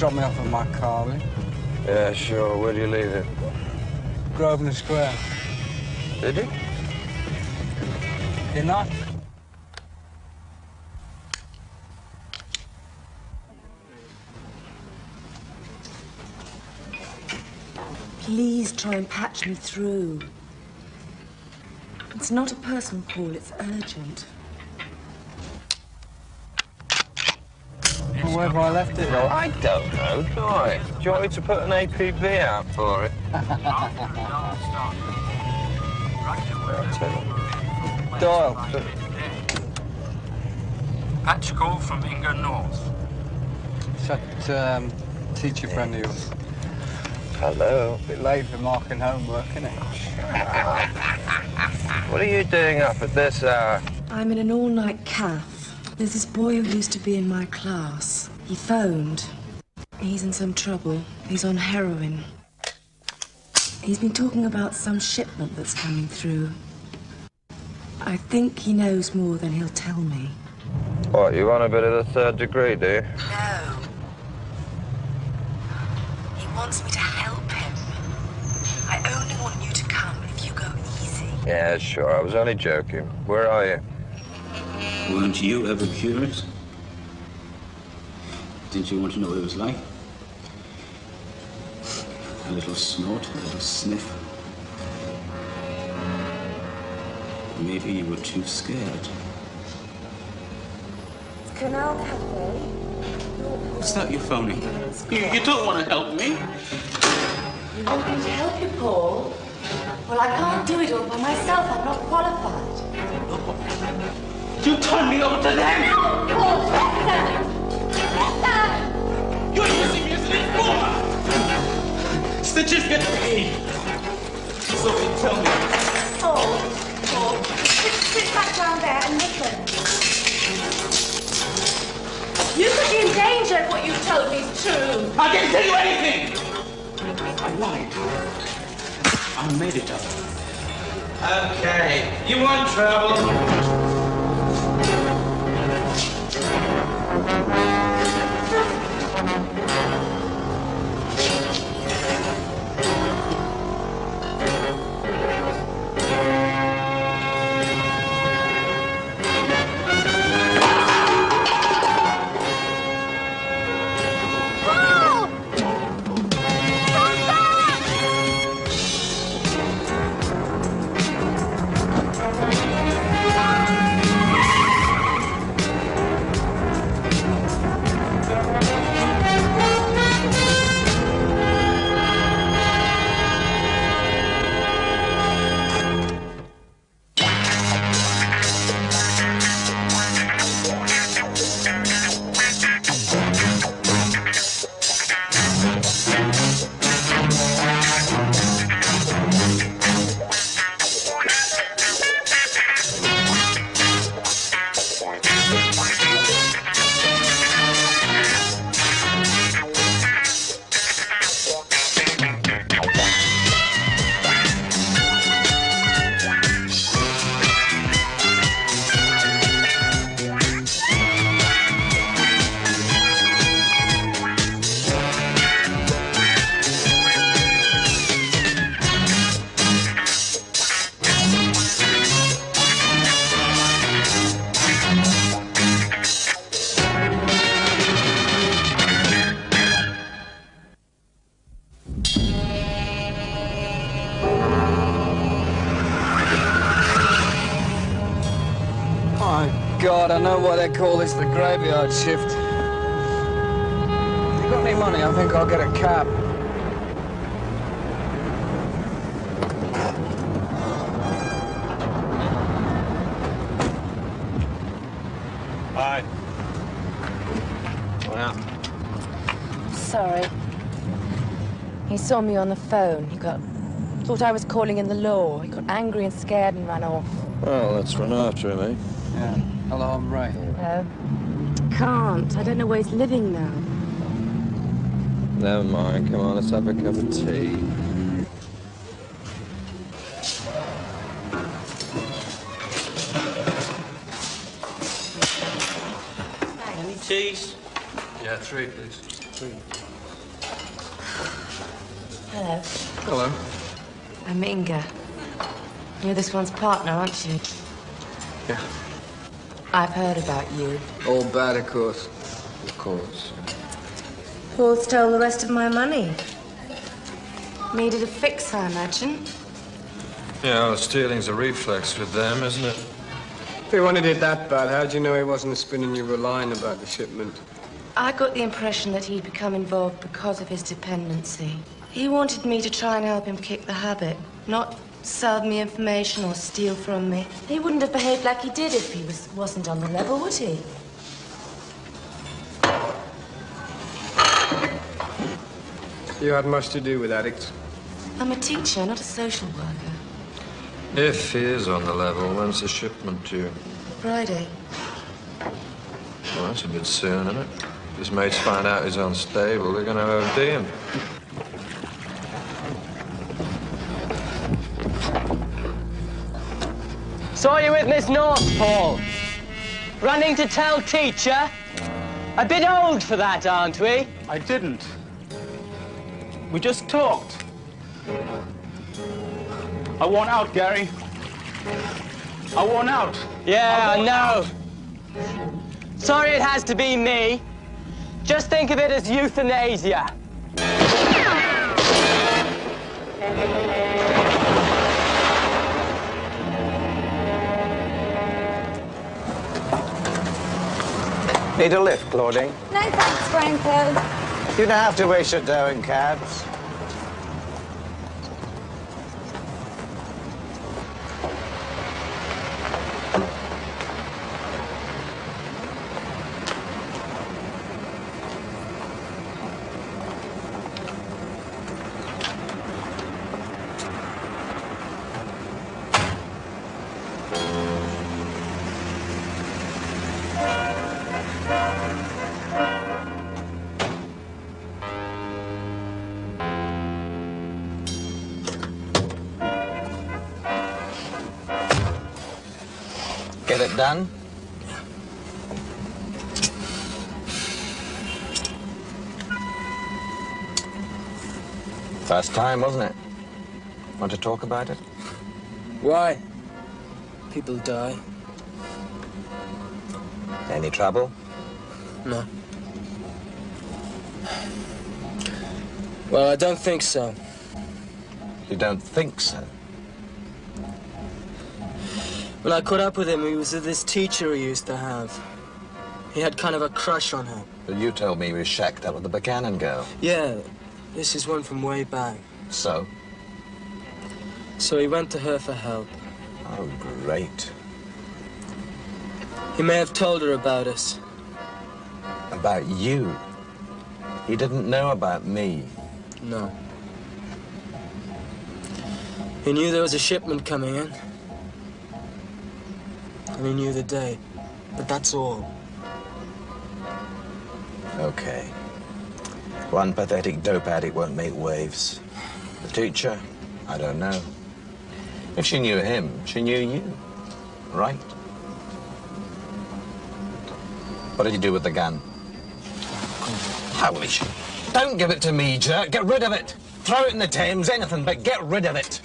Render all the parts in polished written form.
drop me off at my car, will you? Yeah, sure. Where do you leave it? Grosvenor Square. Did you? Didn't I? Please try and patch me through. It's not a personal call, it's urgent. Well, where have I left it? No, I don't know, do I? Do you want me to put an APB out for it? Doyle. Patch call from England North. Is that teacher friend of yours? Hello. A bit late for marking homework, isn't it? What are you doing up at this hour? I'm in an all-night cafe. There's this boy who used to be in my class. He phoned. He's in some trouble. He's on heroin. He's been talking about some shipment that's coming through. I think he knows more than he'll tell me. What, you want a bit of the third degree, do you? No. He wants me to help him. I only want you to come if you go easy. Yeah, sure. I was only joking. Where are you? Weren't you ever curious? Didn't you want to know what it was like? A little snort, a little sniff. Maybe you were too scared. Canal Cafe. What's that you're phoning? You don't want to help me. You want me to help you, Paul? Well, I can't do it all by myself. I'm not qualified. You turn me over to them! No, Paul, better! You're using me as an informer! Stitches get paid! So you tell me. Paul, sit back down there and listen. You could be in danger if what you've told me is true. I didn't tell you anything! I lied. I made it up. Okay, you want trouble? God, I know why they call this the graveyard shift. If you got any money, I think I'll get a cab. Hi. What happened? Sorry. He saw me on the phone. Thought I was calling in the law. He got angry and scared and ran off. Well, let's run after him, eh? Yeah. Hello, I'm Ray. Can't. I don't know where he's living now. Never mind. Come on, let's have a cup of tea. Any teas? Yeah, 3, please. 3. Hello. Hello. I'm Inga. You're this one's partner, aren't you? Yeah. I've heard about you. All bad, of course. Of course. Paul stole the rest of my money. Needed a fix, I imagine. Yeah, well, stealing's a reflex with them, isn't it? If he wanted it that bad, how'd you know he wasn't spinning you a line about the shipment? I got the impression that he'd become involved because of his dependency. He wanted me to try and help him kick the habit, not sell me information or steal from me. He wouldn't have behaved like he did if he wasn't on the level, would he? You had much to do with addicts? I'm a teacher, not a social worker. If he is on the level, when's the shipment due? Friday. Well, that's a bit soon, isn't it? If his mates find out he's unstable, they're going to OD him. Saw you with Miss North, Paul. Running to tell teacher? A bit old for that, aren't we? I didn't. We just talked. I want out, Gary. I want out. Yeah, I know. Sorry it has to be me. Just think of it as euthanasia. Need a lift, Claudine? No thanks, Franco. You don't have to waste your dough in cabs. Get it done? First time, wasn't it? Want to talk about it? Why? People die. Any trouble? No. Well, I don't think so. You don't think so? When I caught up with him, he was with this teacher he used to have. He had kind of a crush on her. But you told me he was shacked up with the Buchanan girl. Yeah, this is one from way back. So? So he went to her for help. Oh, great. He may have told her about us. About you? He didn't know about me. No. He knew there was a shipment coming in. And he knew the day. But that's all. Okay. One pathetic dope addict won't make waves. The teacher? I don't know. If she knew him, she knew you. Right? What did you do with the gun? Holy shit. Don't give it to me, jerk. Get rid of it. Throw it in the Thames, anything, but get rid of it.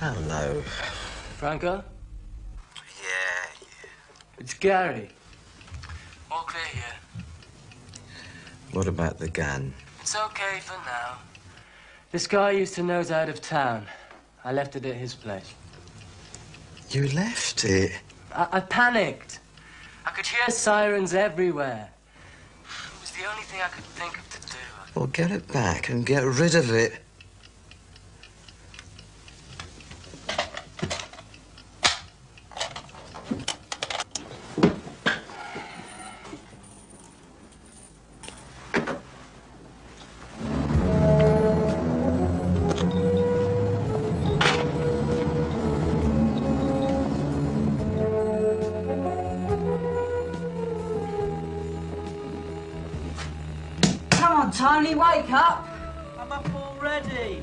Hello. Franco? Yeah. It's Gary. All clear here. What about the gun? It's okay for now. This guy used to nose out of town. I left it at his place. You left it? I panicked. I could hear sirens everywhere. It was the only thing I could think of to do. Well, get it back and get rid of it. Tony, wake up! I'm up already.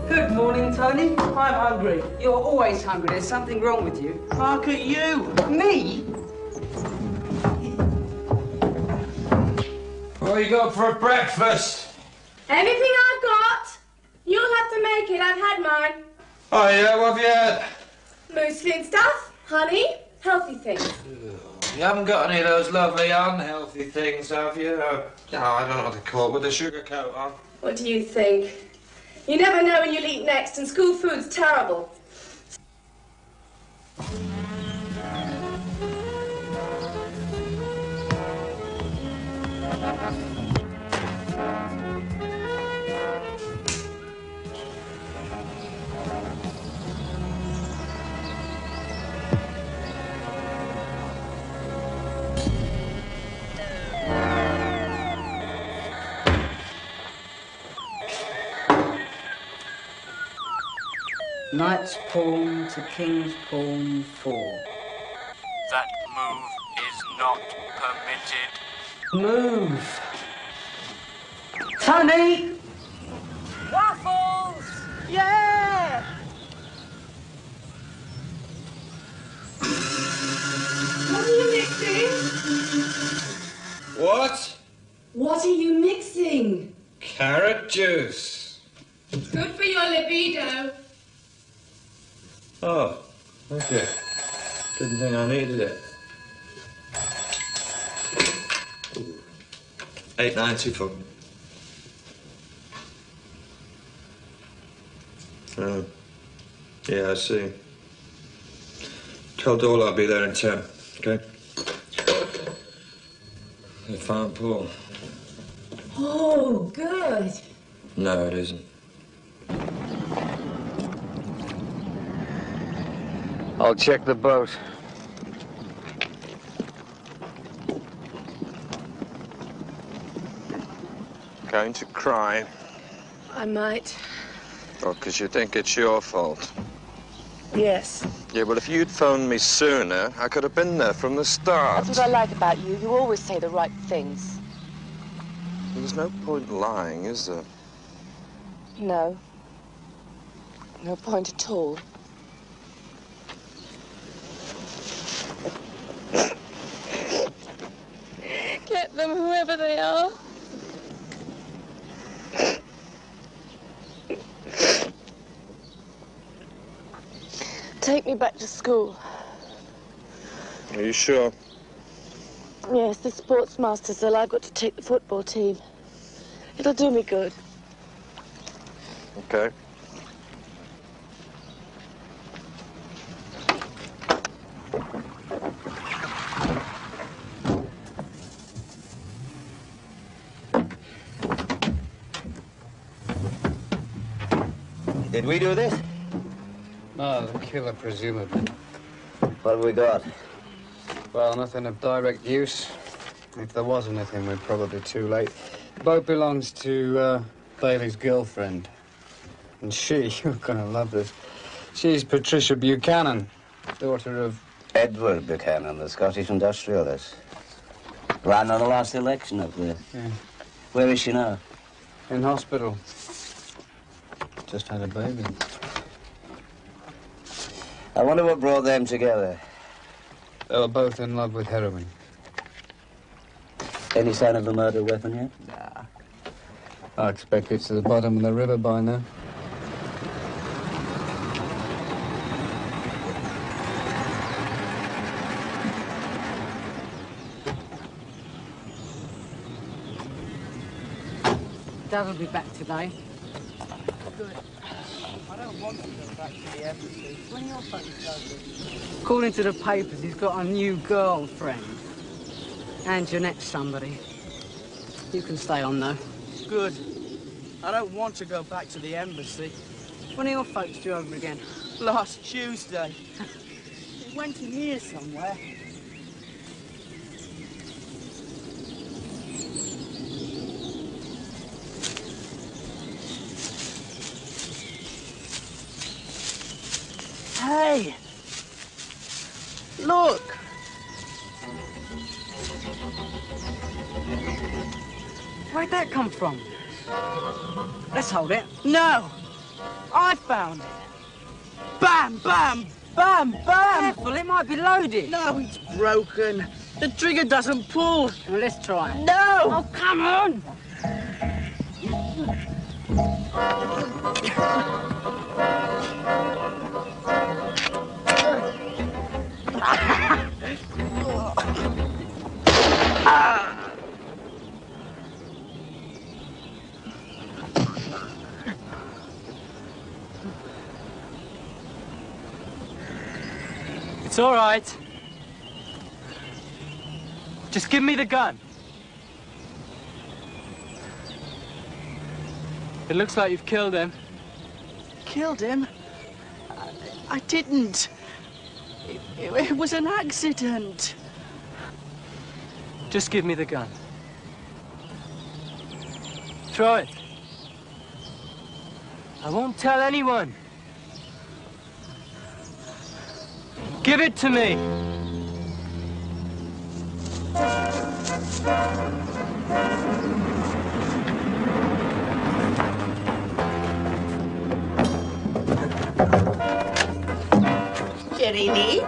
Good morning, Tony. I'm hungry. You're always hungry. There's something wrong with you. Look at you. Me? What you got for breakfast? Anything I've got, you'll have to make it. I've had mine. Oh, yeah, what have you had? Mostly and stuff, honey, healthy things. You haven't got any of those lovely unhealthy things, have you? No, I don't know what to call it, with the sugar coat on. What do you think? You never know when you'll eat next, and school food's terrible. Knight's pawn to king's pawn 4. That move is not permitted. Move! Tony! Waffles! Yeah! What are you mixing? What? What are you mixing? Carrot juice. Good for your libido. Oh, thank you. Didn't think I needed it. $8.94. Oh, yeah, I see. Tell Doyle I'll be there in 10, okay? They found Paul. Oh, good. No, it isn't. I'll check the boat. Going to cry? I might. Oh, because you think it's your fault. Yes. Yeah, well, if you'd phoned me sooner, I could have been there from the start. That's what I like about you. You always say the right things. There's no point lying, is there? No. No point at all. Get them, whoever they are. Take me back to school. Are you sure? Yes, the sportsmaster said I've got to take the football team. It'll do me good. Okay. Did we do this? No, the killer, presumably. What have we got? Well, nothing of direct use. If there was anything, we're probably too late. The boat belongs to Bailey's girlfriend. And she, you're gonna love this, she's Patricia Buchanan, daughter of... Edward Buchanan, the Scottish industrialist. Ran on the last election up there. Yeah. Where is she now? In hospital. Just had a baby. I wonder what brought them together. They were both in love with heroin. Any sign of the murder weapon yet? Nah. I expect it's to the bottom of the river by now. Dad'll be back today. Good. I don't want to go back to the embassy. When your folks go, according to the papers, he's got a new girlfriend. And Jeanette's somebody. You can stay on, though. Good. I don't want to go back to the embassy. When are your folks due over again? Last Tuesday. It went in here somewhere. Hey! Look! Where'd that come from? Let's hold it. No! I found it. Bam, bam, bam, bam! Careful, it might be loaded. No, it's broken. The trigger doesn't pull. Well, let's try it. No! Oh, come on! It's all right. Just give me the gun. It looks like you've killed him. Killed him? I didn't. It was an accident. Just give me the gun. Throw it. I won't tell anyone. Give it to me. Jerry Lee?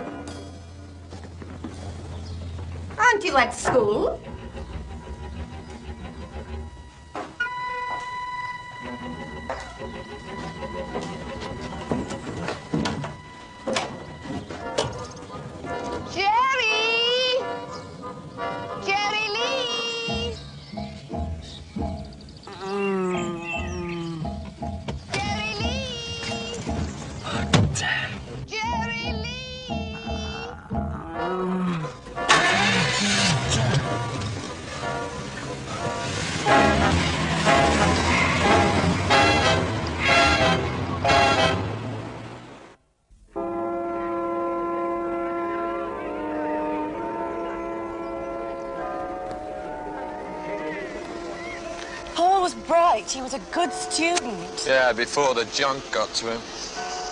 Aren't you at school? He was a good student. Yeah, before the junk got to him.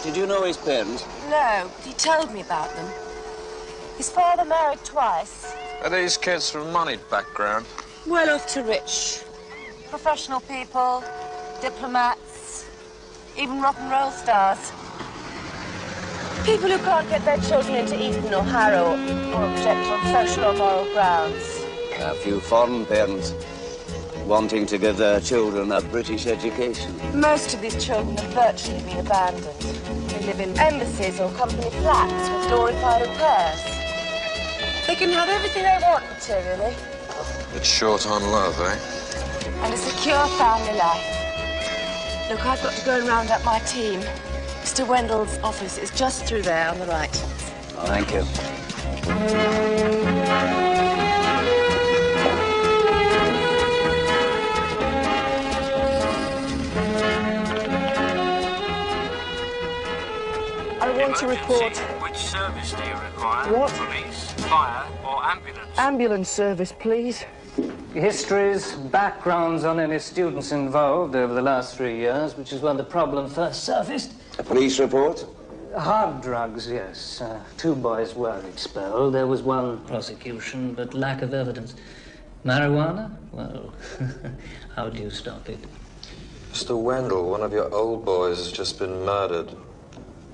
Did you know his parents? No, he told me about them. His father married twice. Are these kids from moneyed background? Well off to rich. Professional people, diplomats, even rock and roll stars. People who can't get their children into Eton or Harrow or object on social or moral grounds. A few foreign parents wanting to give their children a British education. Most of these children have virtually been abandoned. They live in embassies or company flats with glorified repairs. They can have everything they want materially. It's short on love, eh? And a secure family life. Look, I've got to go and round up my team. Mr. Wendell's office is just through there on the right. Thank you. I want to report. Which service do you require? What? Police, fire, or ambulance? Ambulance service, please. Histories, backgrounds on any students involved over the last 3 years, which is when the problem first surfaced. A police report? Hard drugs, yes. 2 boys were expelled. There was 1 prosecution, but lack of evidence. Marijuana? Well, how do you stop it? Mr. Wendell, one of your old boys has just been murdered.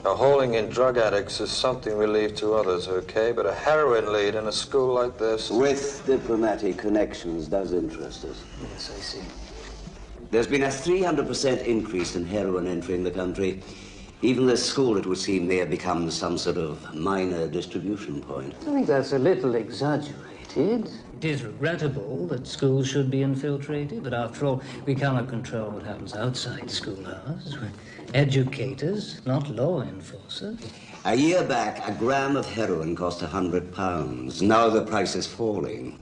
Now, hauling in drug addicts is something we leave to others, okay? But a heroin lead in a school like this... With diplomatic connections does interest us. Yes, I see. There's been a 300% increase in heroin entering the country. Even this school, it would seem, may have become some sort of minor distribution point. I think that's a little exaggerated. infiltrated. It is regrettable that schools should be infiltrated, but after all, we cannot control what happens outside school hours. We're educators, not law enforcers. A year back, a gram of heroin cost £100. Now the price is falling.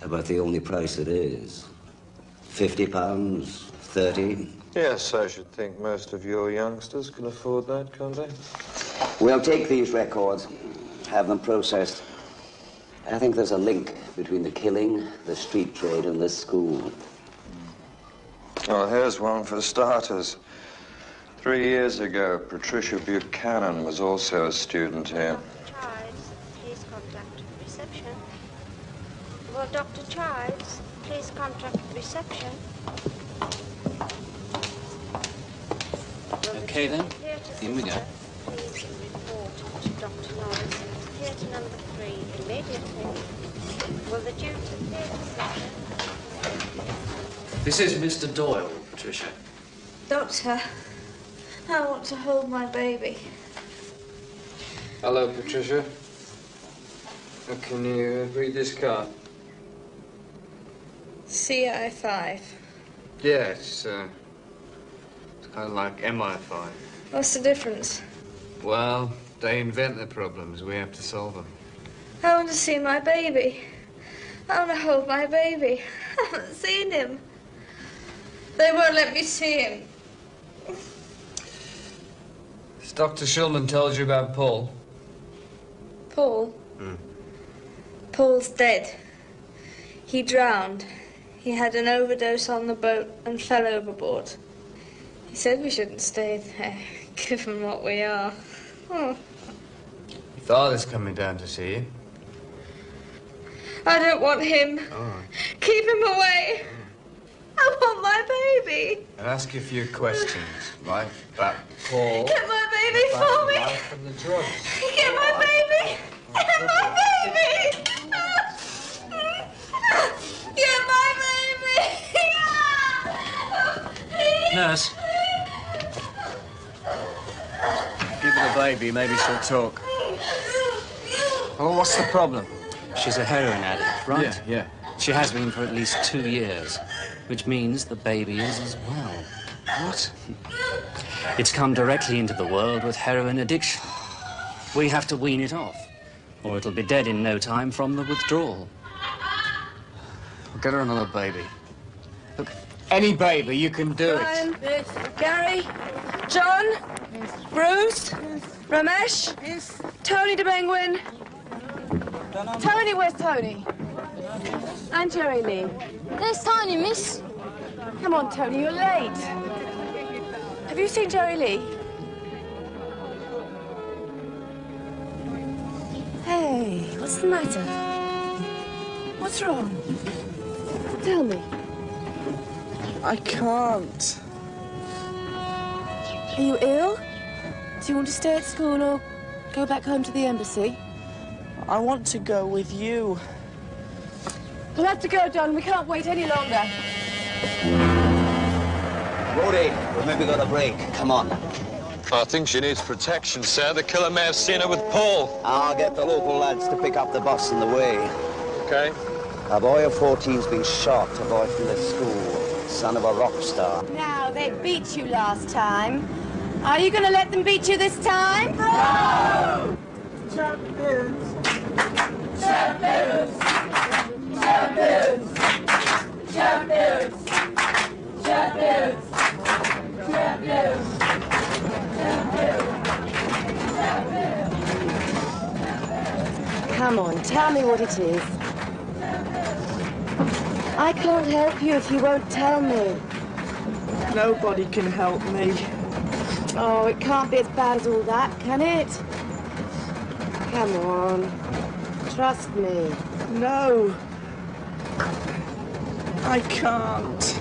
About the only price it is. £50, 30. Yes, I should think most of your youngsters can afford that, can't they? We'll take these records, have them processed. I think there's a link between the killing, the street trade, and this school. Well, here's one for starters. 3 years ago, Patricia Buchanan was also a student here. Dr. Chives, please contact reception. Well, Dr. Chives, please contact reception. Okay, then. In we go. Please report to Dr. Norris. Theatre number 3 immediately. Will the tutor theatre session? This is Mr. Doyle, Patricia. Doctor, I want to hold my baby. Hello, Patricia. Can you read this card? CI5. Yeah, it's kind of like MI5. What's the difference? Well, they invent the problems. We have to solve them. I want to see my baby. I want to hold my baby. I haven't seen him. They won't let me see him. Has Dr. Shulman told you about Paul? Paul? Paul's dead. He drowned. He had an overdose on the boat and fell overboard. He said we shouldn't stay there, given what we are. Oh. Your father's coming down to see you. I don't want him. All right. Keep him away. I want my baby. I'll ask you a few questions, right? About Paul. Get my baby for me. Life and the drugs. Get my baby. Get my baby. Get my baby. Nurse. Give her the baby, maybe she'll talk. Oh, what's the problem? She's a heroin addict, right? Yeah. She has been for at least 2 years, which means the baby is as well. What? It's come directly into the world with heroin addiction. We have to wean it off, or it'll be dead in no time from the withdrawal. We'll get her another baby. Look, any baby, you can do it. Brian, Gary, John, Bruce, Ramesh, Tony de Penguin. Tony, where's Tony? And Jerry Lee. There's Tony, miss. Come on, Tony, you're late. Have you seen Jerry Lee? Hey, what's the matter? What's wrong? Tell me. I can't. Are you ill? Do you want to stay at school or go back home to the embassy? I want to go with you. We'll have to go, John. We can't wait any longer. Bodie, we've maybe got a break. Come on. I think she needs protection, sir. The killer may have seen her with Paul. I'll get the local lads to pick up the bus on the way. Okay. A boy of 14's been shot, a boy from the school, son of a rock star. Now, they beat you last time. Are you going to let them beat you this time? No! Champions! Champions! Champions! Champions! Champions! Champions! Come on, tell me what it is. I can't help you if you won't tell me. Nobody can help me. Oh, it can't be as bad as all that, can it? Come on. Trust me. No. I can't.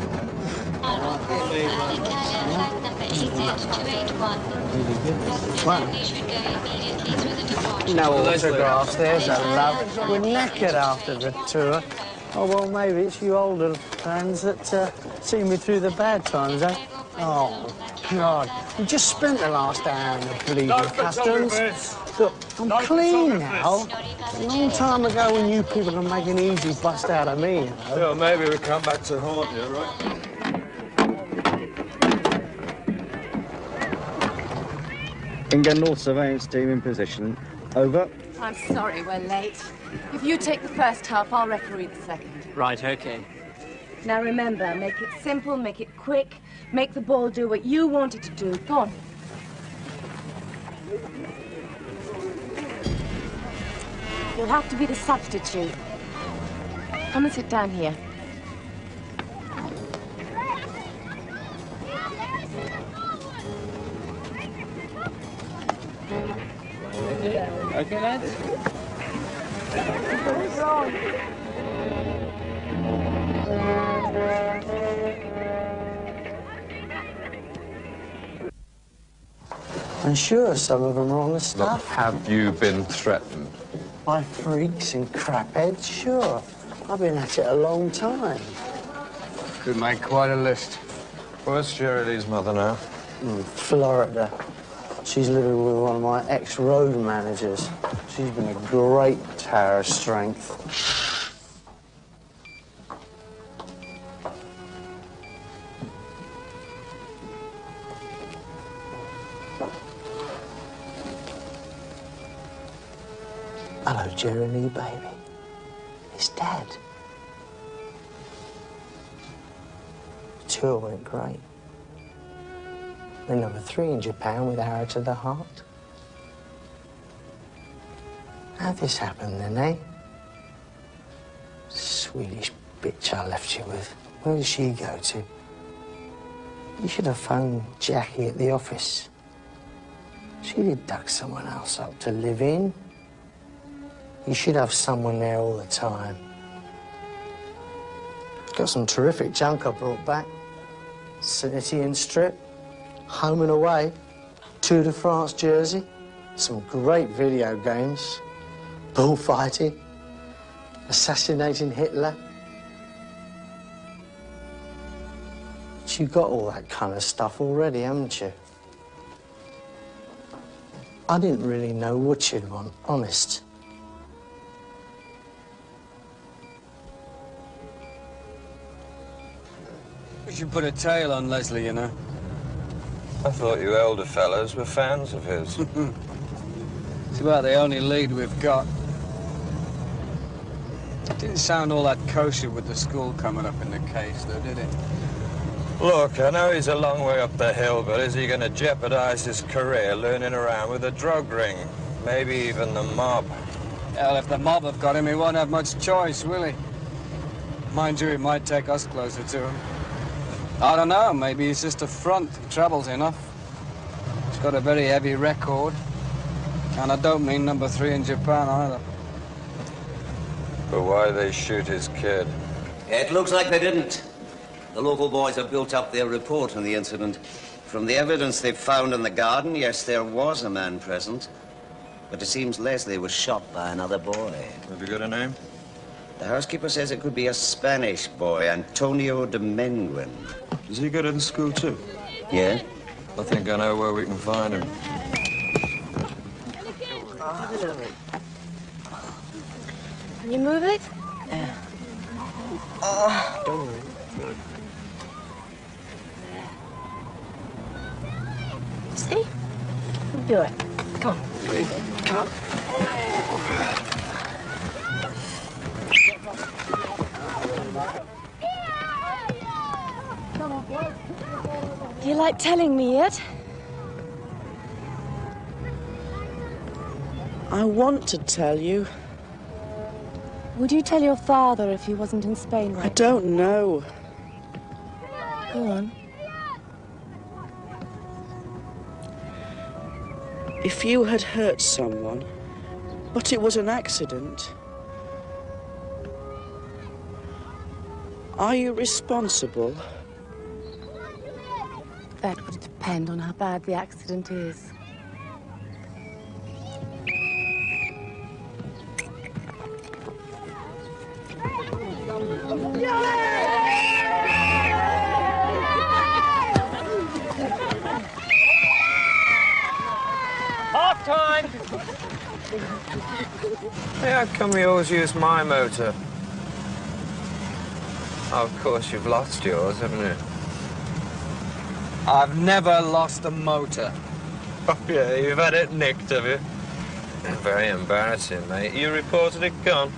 No autographs, there's a love. We're knackered after the tour. Oh, well, maybe it's you older fans that see me through the bad times, eh? Oh, God. You just spent the last hour in the bleeding customs. Look, I'm clean now. A long time ago when you people can make an easy bust out of me, you know. Well, maybe we come back to haunt you, right? Inga North Surveillance Team in position. Over. I'm sorry we're late. If you take the first half, I'll referee the second. Right, okay. Now remember, make it simple, make it quick, make the ball do what you want it to do. Go on. You'll have to be the substitute. Come and sit down here. Okay, lads. I'm sure some of them are on the stuff. Have you been threatened? By freaks and crapheads, sure. I've been at it a long time. Could make quite a list. Where's Shirley's mother now? Florida. She's living with one of my ex-road managers. She's been a great tower of strength. Hello, Jeremy, baby. It's Dad. The tour went great. We're number 3 in Japan with Arrow to the Heart. How'd this happen then, eh? Swedish bitch I left you with. Where did she go to? You should have phoned Jackie at the office. She'd have dug someone else up to live in. You should have someone there all the time. Got some terrific junk I brought back. Sanitarian strip, home and away, Tour de France jersey, some great video games, bullfighting, assassinating Hitler. But you got all that kind of stuff already, haven't you? I didn't really know what you'd want, honest. We should put a tail on Leslie, you know. I thought you elder fellows were fans of his. It's about the only lead we've got. It didn't sound all that kosher with the school coming up in the case, though, did it? Look, I know he's a long way up the hill, but is he going to jeopardize his career learning around with a drug ring? Maybe even the mob. Well, if the mob have got him, he won't have much choice, will he? Mind you, it might take us closer to him. I don't know, maybe he's just a front. He travels enough. He's got a very heavy record. And I don't mean number 3 in Japan either. But why they shoot his kid? It looks like they didn't. The local boys have built up their report on the incident. From the evidence they've found in the garden, yes, there was a man present. But it seems Leslie was shot by another boy. Have you got a name? The housekeeper says it could be a Spanish boy, Antonio de Menguin. Does he go to the school too? Yeah? I think I know where we can find him. Can you move it? Yeah. Don't worry. See? You do it. Come on. Come on. Do you like telling me yet? I want to tell you. Would you tell your father if he wasn't in Spain right I don't know. Go on. If you had hurt someone, but it was an accident, are you responsible? That would depend on how bad the accident is. time. Hey, how come you always use my motor? Oh, of course, you've lost yours, haven't you? I've never lost a motor. Oh, yeah, you've had it nicked, have you? Very embarrassing, mate. You reported it gone.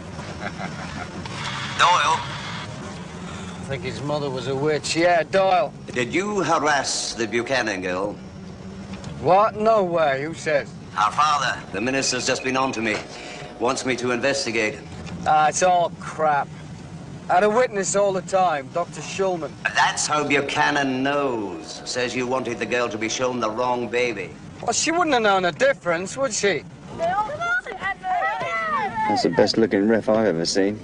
Doyle, I think his mother was a witch. Yeah, Doyle. did you harass the Buchanan girl? What? No way. Who says? Our father. The minister's just been on to me. Wants me to investigate. It's all crap. I had a witness all the time, Dr. Schulman. That's how Buchanan knows. Says you wanted the girl to be shown the wrong baby. Well, she wouldn't have known the difference, would she? That's the best looking ref I've ever seen.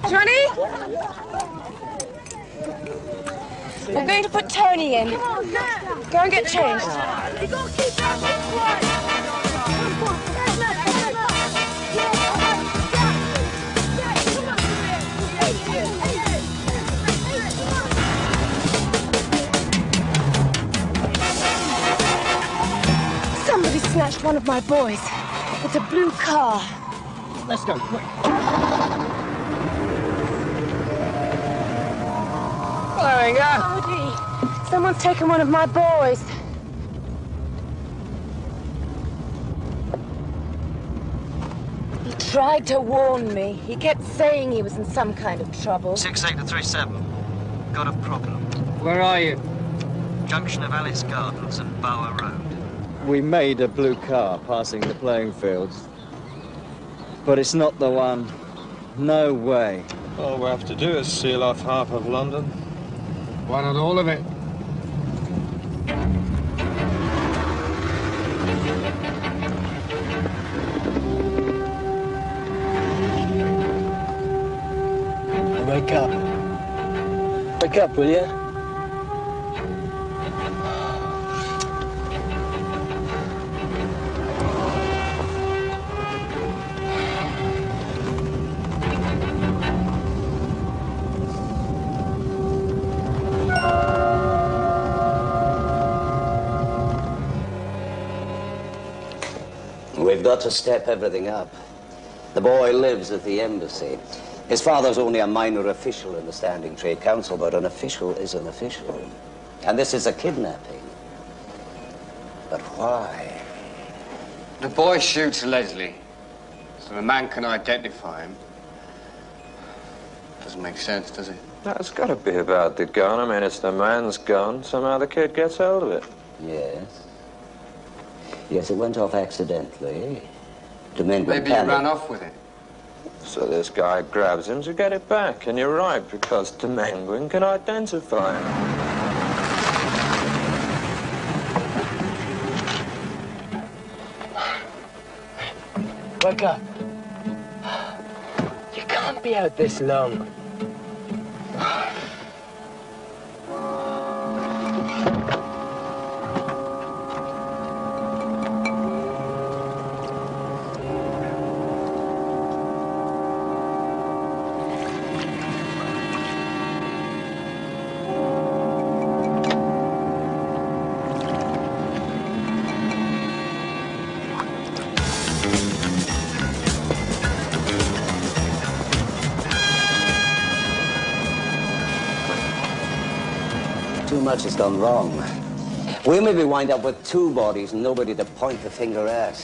Johnny? We're going to put Tony in. Go and get changed. Somebody snatched one of my boys. It's a blue car. Let's go, quick. There we go. Bodie, someone's taken one of my boys. He tried to warn me. He kept saying he was in some kind of trouble. 6837. Got a problem. Where are you? Junction of Alice Gardens and Bower Road. We made a blue car passing the playing fields. But it's not the one. No way. All we have to do is seal off half of London. Why not all of it? Wake up. Wake up, will you? We've got to step everything up. The boy lives at the embassy. His father's only a minor official in the Standing Trade Council, but an official is an official. And this is a kidnapping. But why? The boy shoots Leslie, so the man can identify him. Doesn't make sense, does it? That's got to be about the gun. I mean, it's the man's gun. Somehow the kid gets hold of it. Yes. Yes, it went off accidentally. Maybe he ran off with it. So this guy grabs him to get it back. And you're right, because Demenguin can identify him. Wake up. You can't be out this long. Too much has gone wrong. We maybe wind up with two bodies and nobody to point the finger at.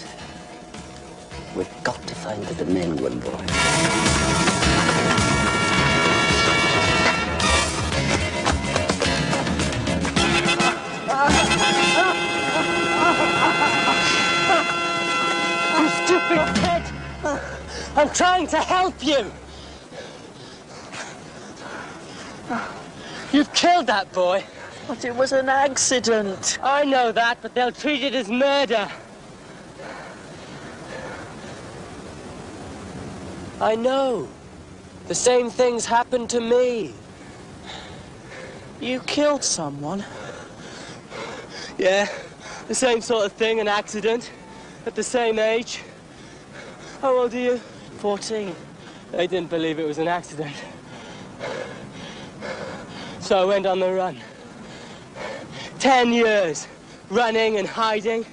We've got to find the Demenguin boy. You stupid kid! I'm trying to help you! You've killed that boy. But it was an accident. I know that, but they'll treat it as murder. I know. The same things happened to me. You killed someone? Yeah, the same sort of thing, an accident, at the same age. How old are you? 14. They didn't believe it was an accident. So I went on the run. 10 years, running and hiding.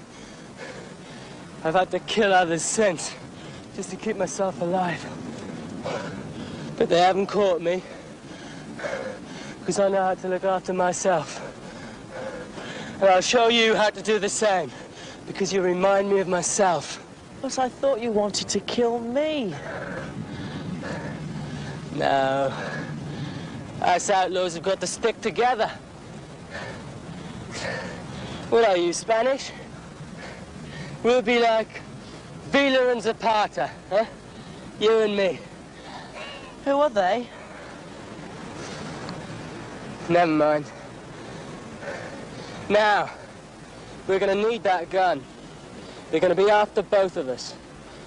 I've had to kill others since, just to keep myself alive. But they haven't caught me, because I know how to look after myself. And I'll show you how to do the same, because you remind me of myself. But I thought you wanted to kill me. No. Us outlaws have got to stick together. What are you, Spanish? We'll be like Vila and Zapata, huh? You and me. Who are they? Never mind. Now, we're gonna need that gun. They're gonna be after both of us,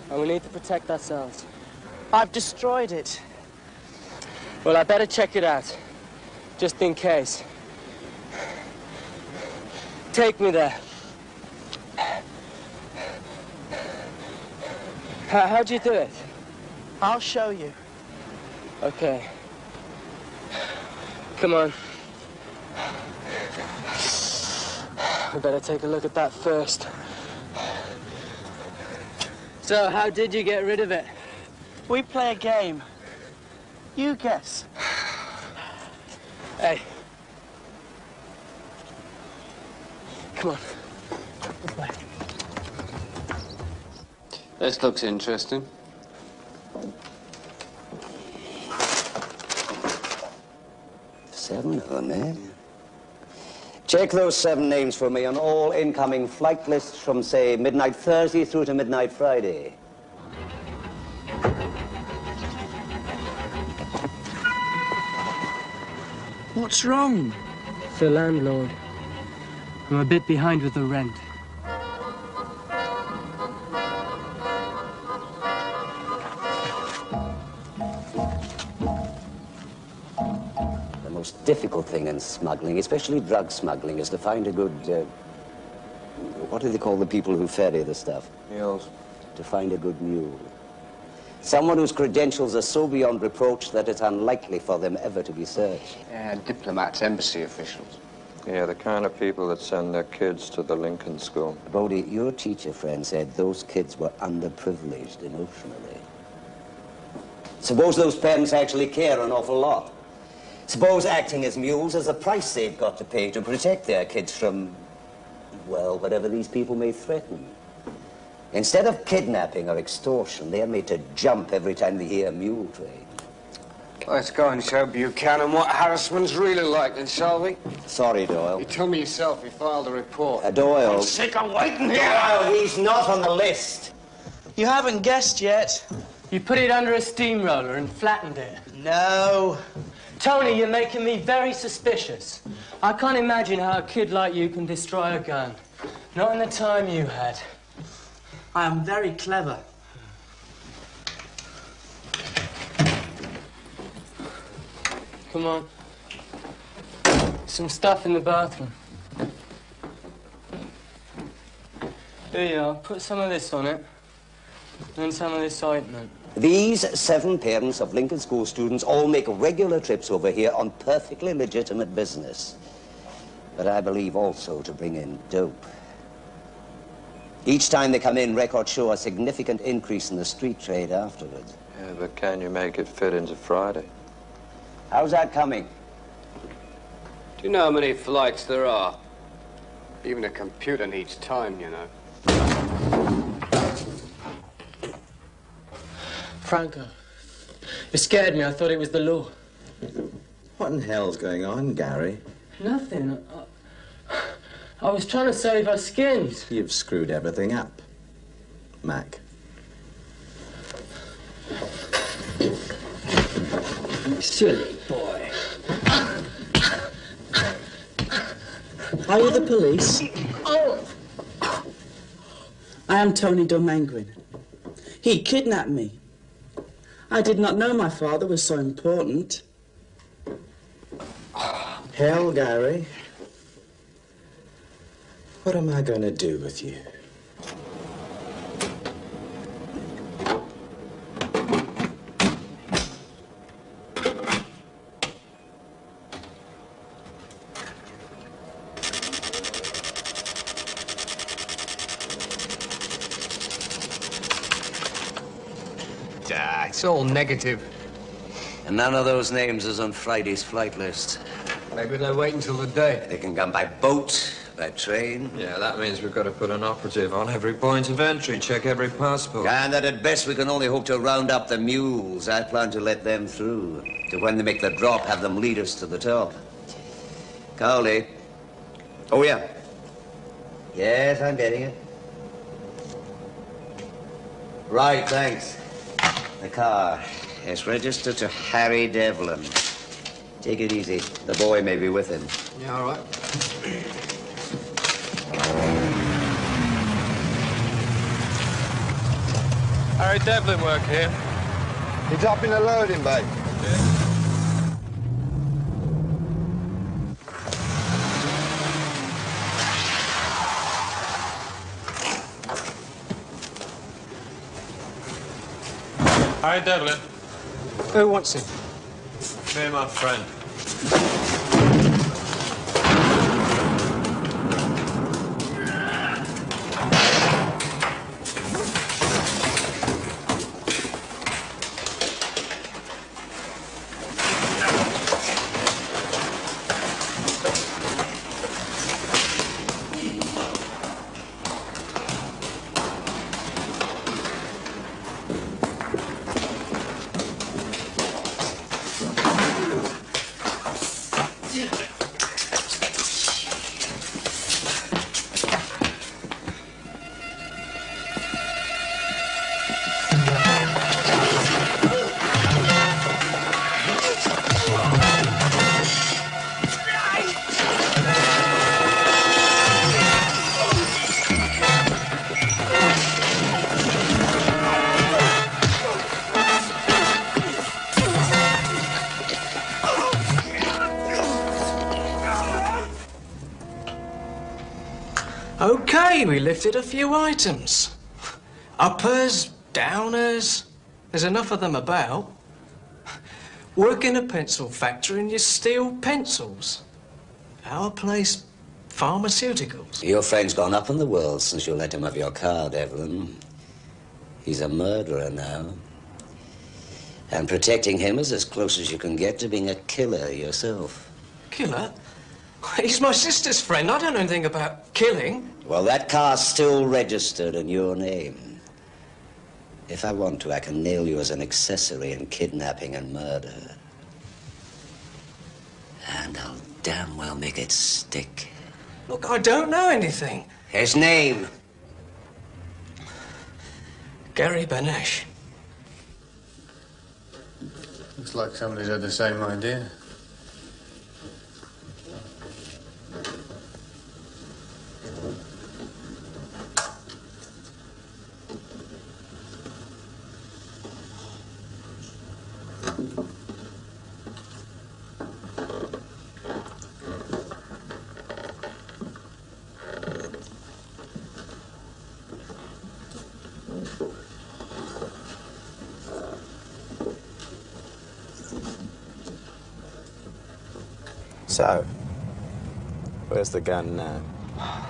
and we need to protect ourselves. I've destroyed it. Well, I better check it out, just in case. Take me there. How'd you do it? I'll show you. Okay. Come on. We better take a look at that first. So, how did you get rid of it? We play a game. You guess. Hey. Come on. This way. This looks interesting. Seven of them, eh? Check those 7 names for me on all incoming flight lists from, say, midnight Thursday through to midnight Friday. What's wrong? The landlord. I'm a bit behind with the rent. The most difficult thing in smuggling, especially drug smuggling, is to find a good, what do they call the people who ferry the stuff? Mules. To find a good mule. Someone whose credentials are so beyond reproach that it's unlikely for them ever to be searched. Diplomats, embassy officials. Yeah, the kind of people that send their kids to the Lincoln School. Bodie, your teacher friend said those kids were underprivileged emotionally. Suppose those parents actually care an awful lot. Suppose acting as mules is a price they've got to pay to protect their kids from, well, whatever these people may threaten. Instead of kidnapping or extortion, they're made to jump every time they hear mule trade. Let's go and show Buchanan what harassment's really like, then, shall we? Sorry, Doyle. You told me yourself you filed a report. Doyle. I'm sick of waiting here. Doyle, he's not on the list. You haven't guessed yet. You put it under a steamroller and flattened it. No. Tony, you're making me very suspicious. I can't imagine how a kid like you can destroy a gun. Not in the time you had. I am very clever. Come on. Some stuff in the bathroom. Here you are. Put some of this on it. And some of this ointment. These 7 parents of Lincoln School students all make regular trips over here on perfectly legitimate business. But I believe also to bring in dope. Each time they come in, records show a significant increase in the street trade afterwards. Yeah, but can you make it fit into Friday? How's that coming? Do you know how many flights there are? Even a computer needs time, you know. Franco, you scared me. I thought it was the law. What in hell's going on, Gary? Nothing. I was trying to save our skins. You've screwed everything up, Mac. Silly boy. Are you the police? I am Tony Domangrin. He kidnapped me. I did not know my father was so important. Hell, Gary. What am I going to do with you? It's all negative. And none of those names is on Friday's flight list. Maybe they wait until the day. They can come by boat, by train. Yeah, that means we've got to put an operative on every point of entry, check every passport. And that at best we can only hope to round up the mules. I plan to let them through. To when they make the drop, have them lead us to the top. Cowley. Oh, yeah. Yes, I'm getting it. Right, thanks. The car is registered to Harry Devlin. Take it easy. The boy may be with him. Yeah, all right. Harry Devlin work here. He's up in the loading bay. Harry Devlin. Who wants him? Me and my friend. Okay, we lifted a few items. Uppers, downers. There's enough of them about. Work in a pencil factory and you steal pencils. Our place, pharmaceuticals. Your friend's gone up in the world since you let him have your car, Devlin. He's a murderer now. And protecting him is as close as you can get to being a killer yourself. Killer? He's my sister's friend. I don't know anything about killing. Well, that car's still registered in your name. If I want to, I can nail you as an accessory in kidnapping and murder. And I'll damn well make it stick. Look, I don't know anything. His name? Gary Benesh. Looks like somebody's had the same idea. So, where's the gun now? I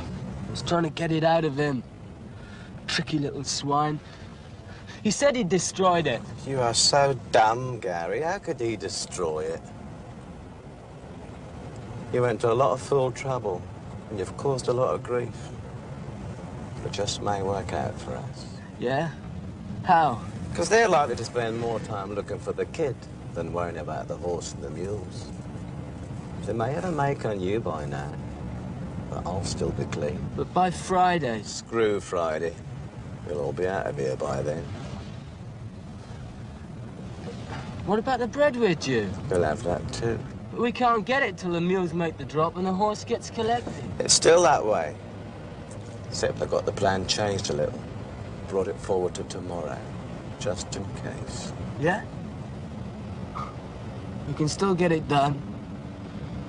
was trying to get it out of him. Tricky little swine. He said he destroyed it. You are so dumb, Gary. How could he destroy it? You went to a lot of fool trouble, and you've caused a lot of grief. But just may work out for us. Yeah? How? Because they're likely to spend more time looking for the kid than worrying about the horse and the mules. They may have a make on you by now, but I'll still be clean. But by Friday... Screw Friday. We'll all be out of here by then. What about the bread we're due? We'll have that too. But we can't get it till the mules make the drop and the horse gets collected. It's still that way. Except I got the plan changed a little. Brought it forward to tomorrow, just in case. Yeah? We can still get it done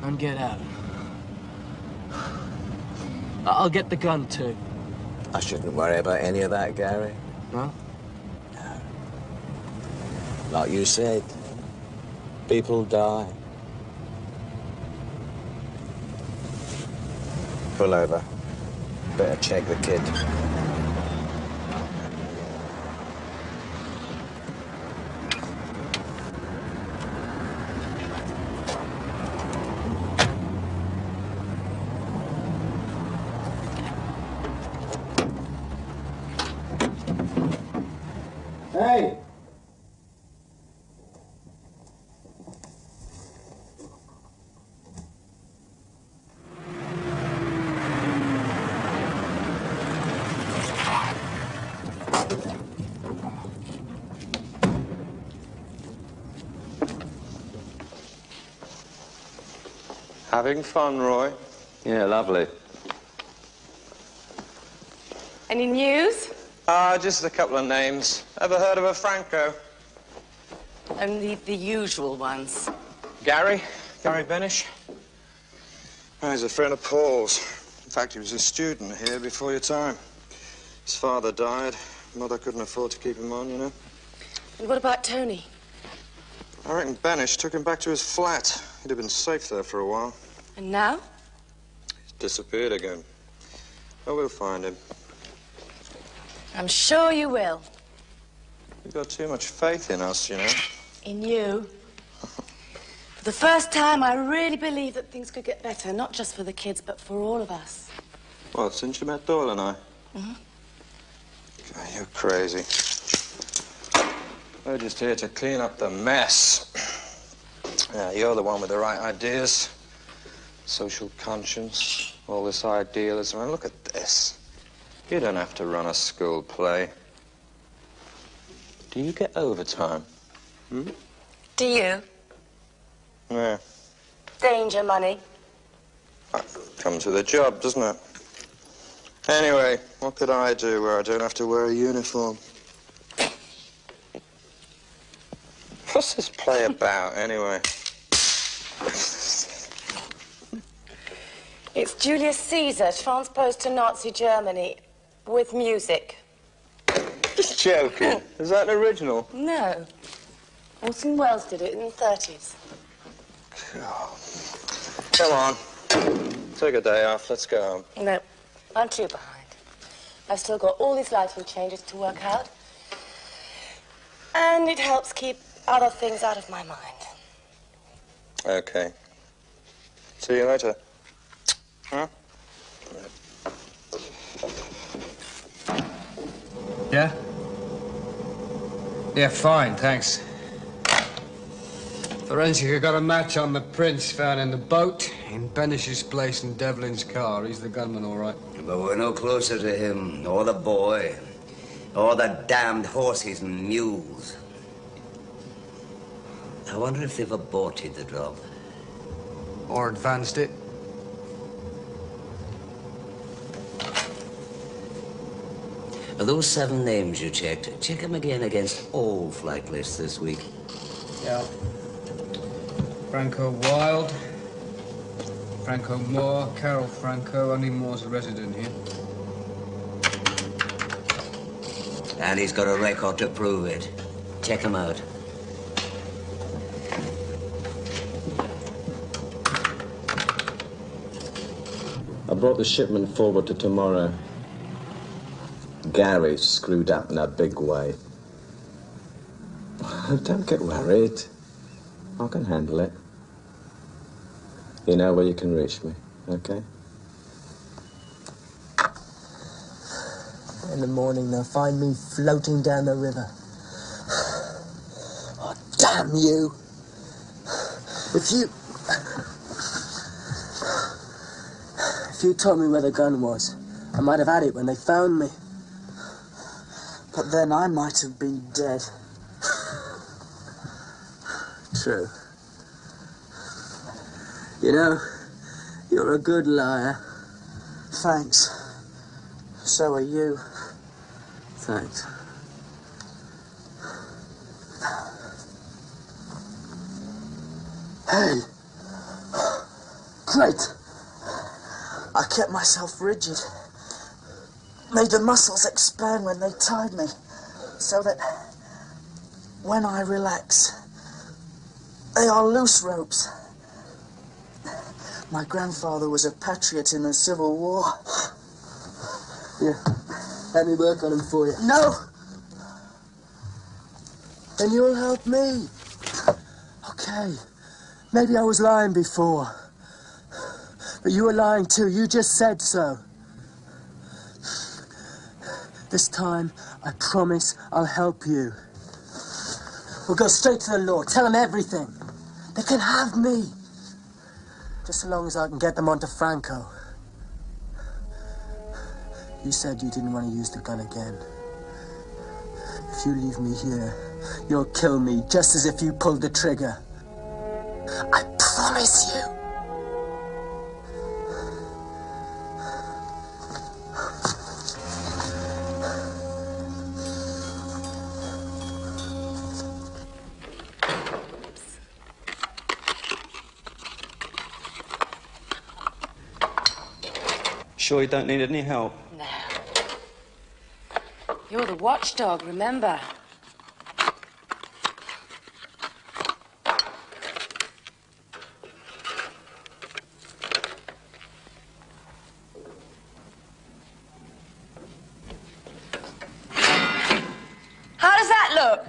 and get out. I'll get the gun, too. I shouldn't worry about any of that, Gary. No? No. Like you said, people die. Pull over. Better check the kid. Hey! Having fun, Roy? Yeah, lovely. Any news? Just a couple of names. Ever heard of a Franco? Only the usual ones. Gary Benish. Oh, he's a friend of Paul's. In fact, he was a student here before your time. His father died. Mother couldn't afford to keep him on, you know. And what about Tony? I reckon Benish took him back to his flat. He'd have been safe there for a while. And now? He's disappeared again. Oh, we'll find him. I'm sure you will. You've got too much faith in us, you know. In you. For the first time, I really believe that things could get better, not just for the kids, but for all of us. Well, since you met Doyle and I? Mm-hmm. God, you're crazy. We're just here to clean up the mess. Yeah, you're the one with the right ideas. Social conscience, all this idealism. And look at this. You don't have to run a school play. Do you get overtime? Hmm? Do you? Yeah. Danger money. Comes with a job, doesn't it? Anyway, what could I do where I don't have to wear a uniform? What's this play about, anyway? It's Julius Caesar transposed to Nazi Germany with music. Just joking. Is that an original? No. Orson Welles did it in the 30s. Come on. Take a day off. Let's go home. No, I'm too behind. I've still got all these lighting changes to work out. And it helps keep other things out of my mind. Okay. See you later. Huh? Yeah? Yeah, fine, thanks. Forensic got a match on the prints found in the boat, in Benish's place and Devlin's car. He's the gunman, all right. But we're no closer to him, or the boy, or the damned horses and mules. I wonder if they've aborted the drop. Or advanced it. Are those 7 names you checked? Check them again against all flight lists this week. Yeah. Franco Wilde, Franco Moore, Carol Franco. Only Moore's a resident here. And he's got a record to prove it. Check him out. I brought the shipment forward to tomorrow. Gary's screwed up in a big way. Don't get worried. I can handle it. You know where you can reach me, okay? In the morning, they'll find me floating down the river. Oh, damn you! If you told me where the gun was, I might have had it when they found me. But then I might have been dead. True. You know, you're a good liar. Thanks. So are you. Thanks. Hey! Great! I kept myself rigid. Made the muscles expand when they tied me, so that when I relax, they are loose ropes. My grandfather was a patriot in the Civil War. Yeah. Let me work on him for you. No! Then you'll help me. Okay. Maybe I was lying before. But you were lying too. You just said so. This time, I promise I'll help you. We'll go straight to the law. Tell them everything. They can have me. Just so long as I can get them onto Franco. You said you didn't want to use the gun again. If you leave me here, you'll kill me just as if you pulled the trigger. I promise you. Sure you don't need any help? No. You're the watchdog, remember? How does that look?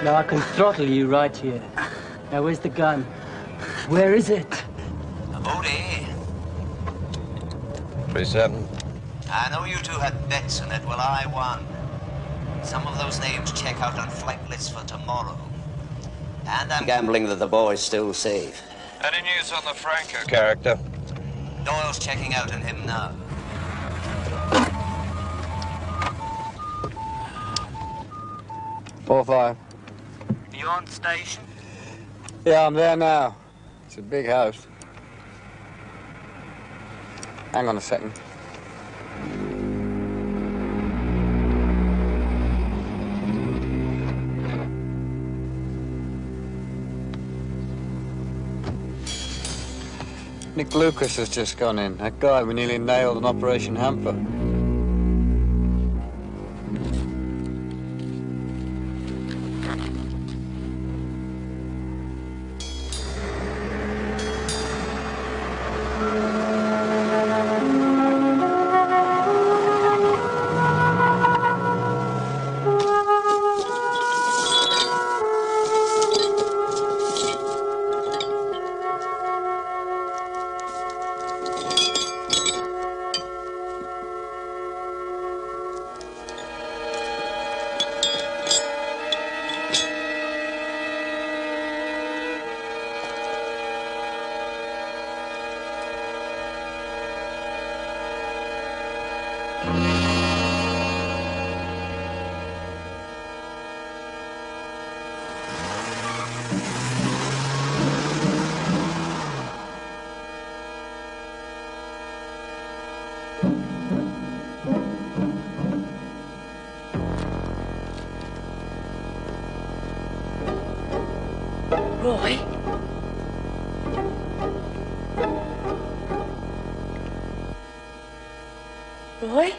Now I can throttle you right here. Now where's the gun? Where is it? Bodie. 37. I know you two had bets in it. Well, I won. Some of those names check out on flight lists for tomorrow. And I'm gambling that the boy's still safe. Any news on the Franco character? Doyle's checking out on him now. Four, 5. You on station? Yeah, I'm there now. It's a big house. Hang on a second. Nick Lucas has just gone in. That guy we nearly nailed on Operation Hamper. Roy? Roy?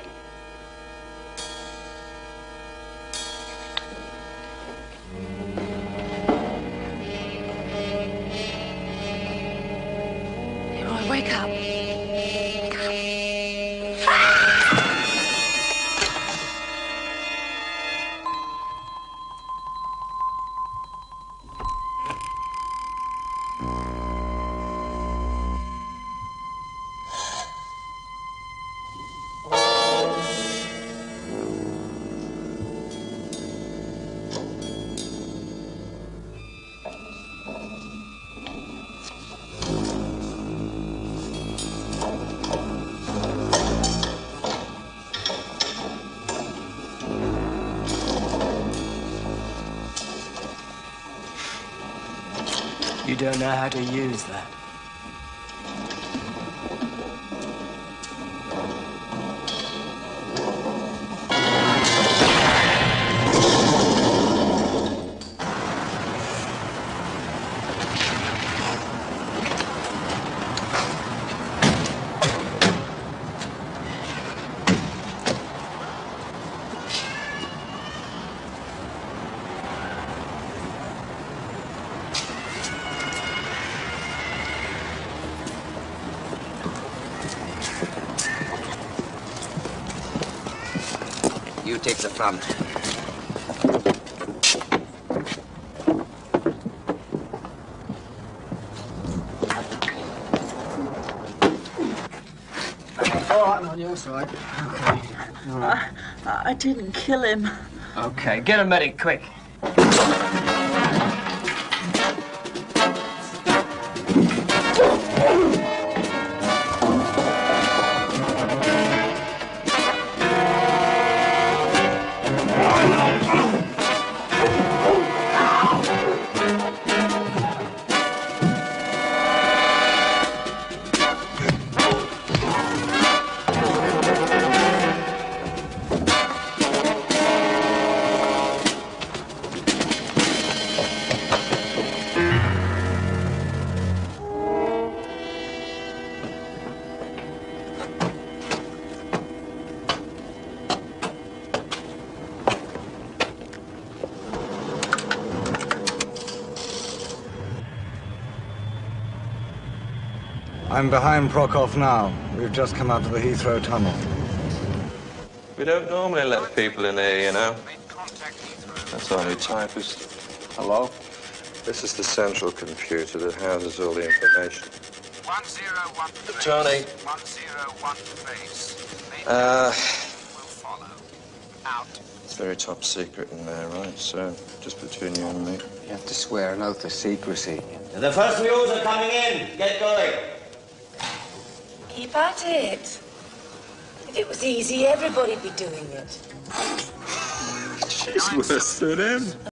Hey, Roy, wake up. Wake up. You don't know how to use that. You take the front. All right, I'm on your side. Okay. All right. I didn't kill him. Okay, get a medic, quick. I'm behind Prokop now. We've just come out of the Heathrow tunnel. We don't normally let people in here, you know. That's our new typist. Hello? This is the central computer that houses all the information. 1013. Tony. 101 base. Uh, Will follow. Out. It's very top secret in there, right? So, just between you and me. You have to swear an oath of secrecy. The first mules are coming in. Get going. Keep at it. If it was easy, everybody'd be doing it. She's worse than him.